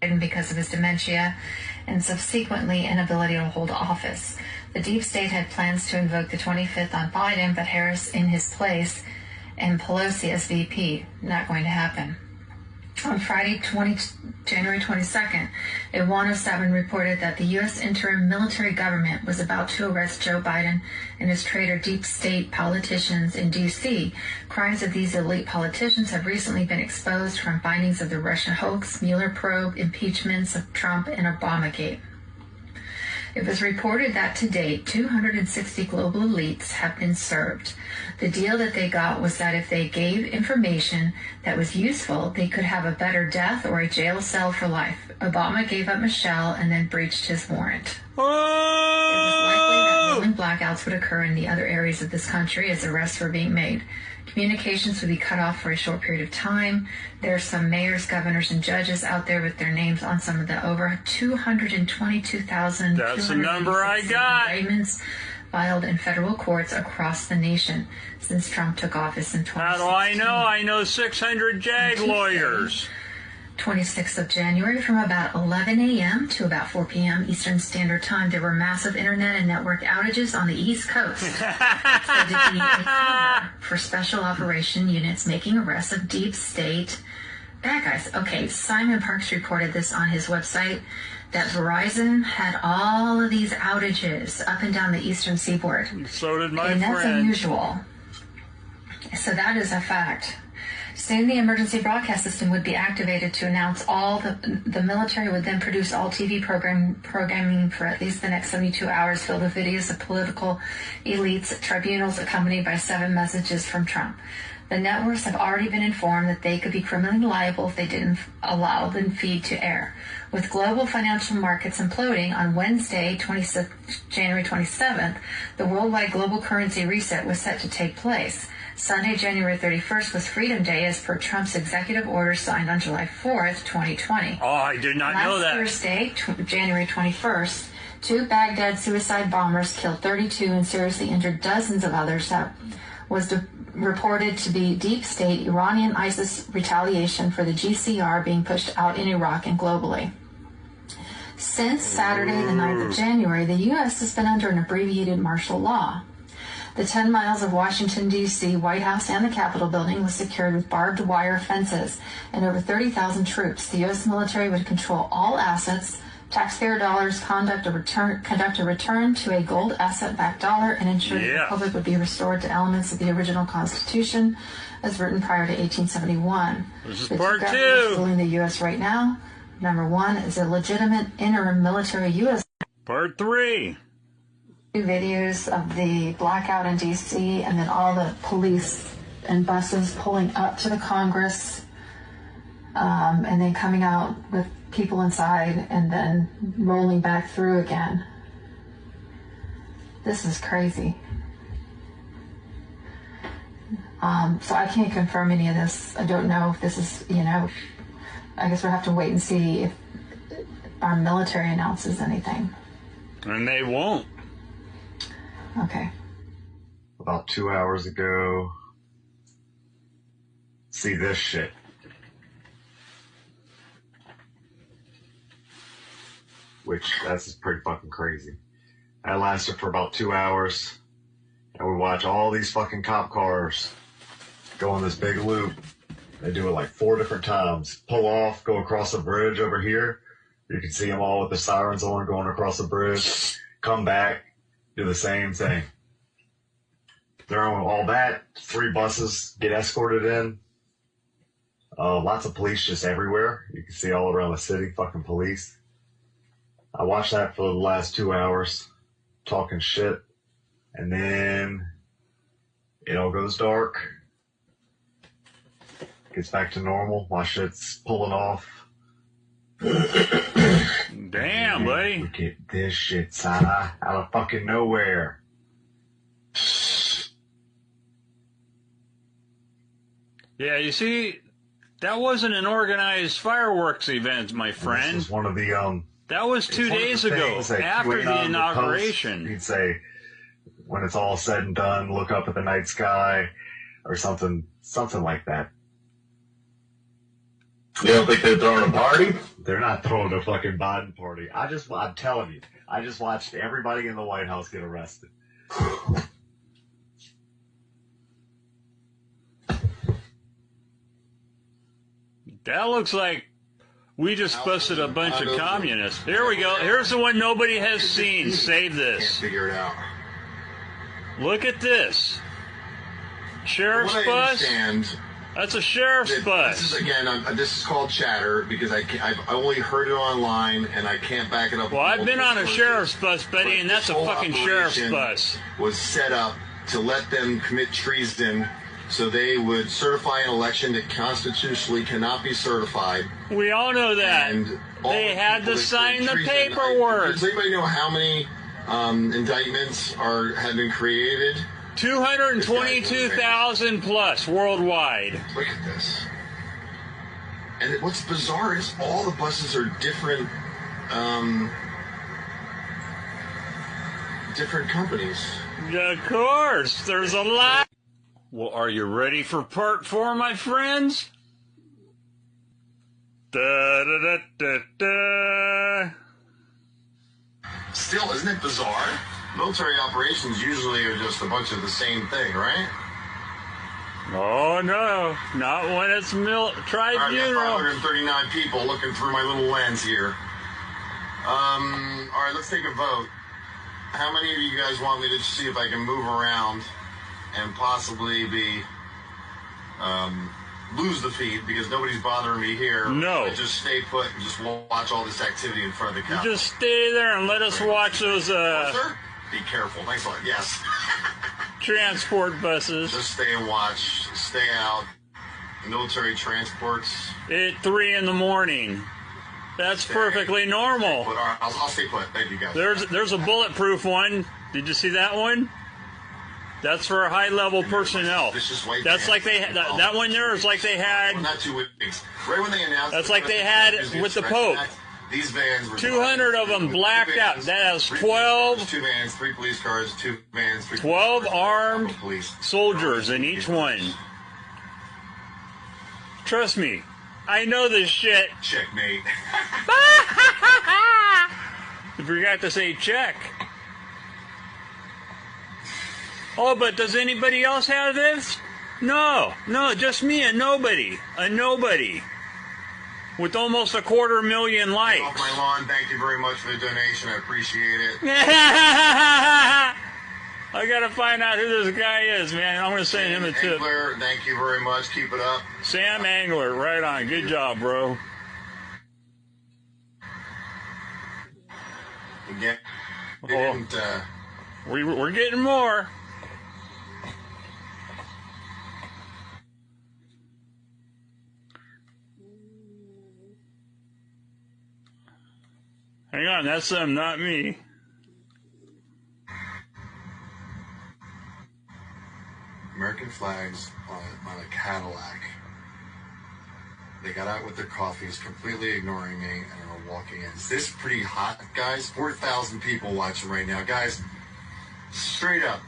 Because of his dementia and subsequently inability to hold office. The deep state had plans to invoke the 25th on Biden, but Harris in his place and Pelosi as VP. Not going to happen. On Friday, January 22nd, a 107 reported that the U.S. interim military government was about to arrest Joe Biden and his traitor deep state politicians in D.C. Crimes of these elite politicians have recently been exposed from findings of the Russia hoax, Mueller probe, impeachments of Trump, and Obamagate. It was reported that to date, 260 global elites have been served. The deal that they got was that if they gave information that was useful, they could have a better death or a jail cell for life. Obama gave up Michelle and then breached his warrant. It was likely that rolling blackouts would occur in the other areas of this country as arrests were being made. Communications would be cut off for a short period of time. There are some mayors, governors, and judges out there with their names on some of the over 222,000 That's the number I got. Indictments filed in federal courts across the nation since Trump took office in 2016. How do I know? I know 600 JAG lawyers. 26th of January from about 11 a.m. to about 4 p.m. Eastern Standard Time, there were massive internet and network outages on the East Coast. Said to be a cover for special operation units making arrests of deep state bad guys. Okay, Simon Parks reported this on his website, that Verizon had all of these outages up and down the eastern seaboard. So did my and friend. That's unusual. So that is a fact. Soon the emergency broadcast system would be activated to announce all the military would then produce all TV programming for at least the next 72 hours filled with videos of political elites at tribunals accompanied by 7 messages from Trump. The networks have already been informed that they could be criminally liable if they didn't allow the feed to air. With global financial markets imploding on Wednesday, January 27th, the worldwide global currency reset was set to take place. Sunday, January 31st was Freedom Day as per Trump's executive order signed on July 4th, 2020. Oh, I did not know that. Last Thursday, January 21st, 2 Baghdad suicide bombers killed 32 and seriously injured dozens of others. That was reported to be deep state Iranian ISIS retaliation for the GCR being pushed out in Iraq and globally. Since Saturday, the 9th of January, the U.S. has been under an abbreviated martial law. The 10 miles of Washington, D.C., White House, and the Capitol building was secured with barbed wire fences and over 30,000 troops. The U.S. military would control all assets, taxpayer dollars, conduct a return to a gold asset-backed dollar, and ensure the Republic would be restored to elements of the original Constitution as written prior to 1871. This is the part 2. Ruling the U.S. right now. Number 1 is a legitimate interim military U.S. Part 3. Videos of the blackout in D.C. and then all the police and buses pulling up to the Congress and then coming out with people inside and then rolling back through again. This is crazy. So I can't confirm any of this. I don't know if this is, I guess we'll have to wait and see if our military announces anything. And they won't. Okay. About 2 hours ago. See this shit. Which, that's pretty fucking crazy. That lasted for about 2 hours. And we watch all these fucking cop cars go on this big loop. They do it like 4 different times. Pull off, go across the bridge over here. You can see them all with the sirens on going across the bridge. Come back. Do the same thing. They're on all that. 3 buses get escorted in. Lots of police just everywhere. You can see all around the city, fucking police. I watched that for the last 2 hours, talking shit. And then it all goes dark. Gets back to normal. My shit's pulling off. Damn, buddy. Look at this shit, son. Out of fucking nowhere. Yeah, you see, that wasn't an organized fireworks event, my friend. This is one of the, that was 2 days ago, after the inauguration. You'd say, when it's all said and done, look up at the night sky, or something like that. You don't think they're throwing a party? They're not throwing a fucking Biden party. I'm telling you, I just watched everybody in the White House get arrested. That looks like we just busted a bunch of communists. Here we go. Here's the one nobody has seen. Save Can't this. figure it out. Look at this. Sheriff's What I bus? understand, That's a sheriff's this is bus. again. This is called chatter because I've only heard it online and I can't back it up. Well, with I've been multiple on a sources. sheriff's bus, Betty, But and that's a this whole fucking sheriff's operation bus. Was set up to let them commit treason, so they would certify an election that constitutionally cannot be certified. We all know that. And all They the had people to that sign commit the treason- paperwork. Does anybody know how many indictments have been created? 222,000 plus worldwide. Look at this. And what's bizarre is all the buses are different, different companies. Of course, there's a lot. Well, are you ready for part 4, my friends? Da da da da da. Still, isn't it bizarre? Military operations usually are just a bunch of the same thing, right? Oh no, not when it's All right, we got tribunal. 539 people looking through my little lens here. All right, let's take a vote. How many of you guys want me to see if I can move around and possibly be lose the feed because nobody's bothering me here? No. I just stay put and just watch all this activity in front of the You Capitol. just stay there and let us watch those Sir, be careful. Thanks a lot. Yes. transport buses Just stay and watch. Stay out. Military transports. at 3 in the morning. That's perfectly normal. But I'll stay put. Thank you guys. There's a bulletproof one. Did you see that one? That's for high level personnel. Vicious white That's van. like that one there is like they had. Well, not 2 weeks. Right when they announced. That's the like they had President's with the Insurrection Pope. Act, these vans were 200 of them two blacked vans, out. That has 3 12 police cars, 2 vans, 3 police cars, 2 vans, 3 12 police cars, armed police. soldiers in each one. Trust me, I know this shit. Checkmate. You forgot to say check. Oh, but does anybody else have this? No, just me, a nobody. With almost 250,000 likes. Off my lawn. Thank you very much for the donation. I appreciate it. I gotta find out who this guy is, man. I'm gonna send him a tip. Angler, thank you very much. Keep it up. Sam Angler, right on. Good job, bro. Again, they Oh. didn't. We're getting more. Hang on, that's them, not me. American flags on a Cadillac. They got out with their coffees, completely ignoring me, and are walking in. Is this pretty hot, guys? 4,000 people watching right now. Guys, straight up,